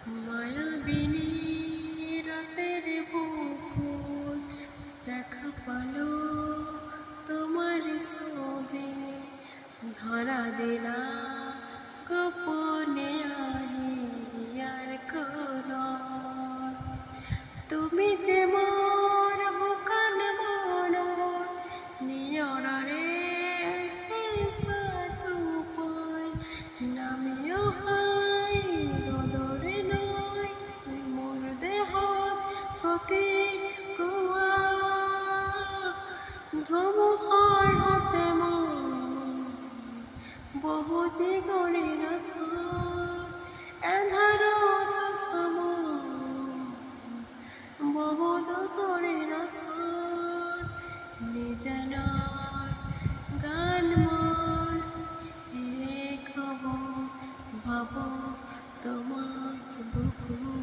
মায়াবিনী রাতের বুকুল দেখা পালো তোমার ছবি, ধরা দিলা গোপনে আহিয়ার করন। তুমি যে মোর বুকান মন নিয়রে শেষাটুপন নামিও হাই রদরে নয় মোর দেহত প্রতি ক্রোয়া ধুমুহার হতে বহুতি গণের এন্ধারত সম বহুত গণের নিজানার গান মন হে খবর ভাব তোমার বুকু।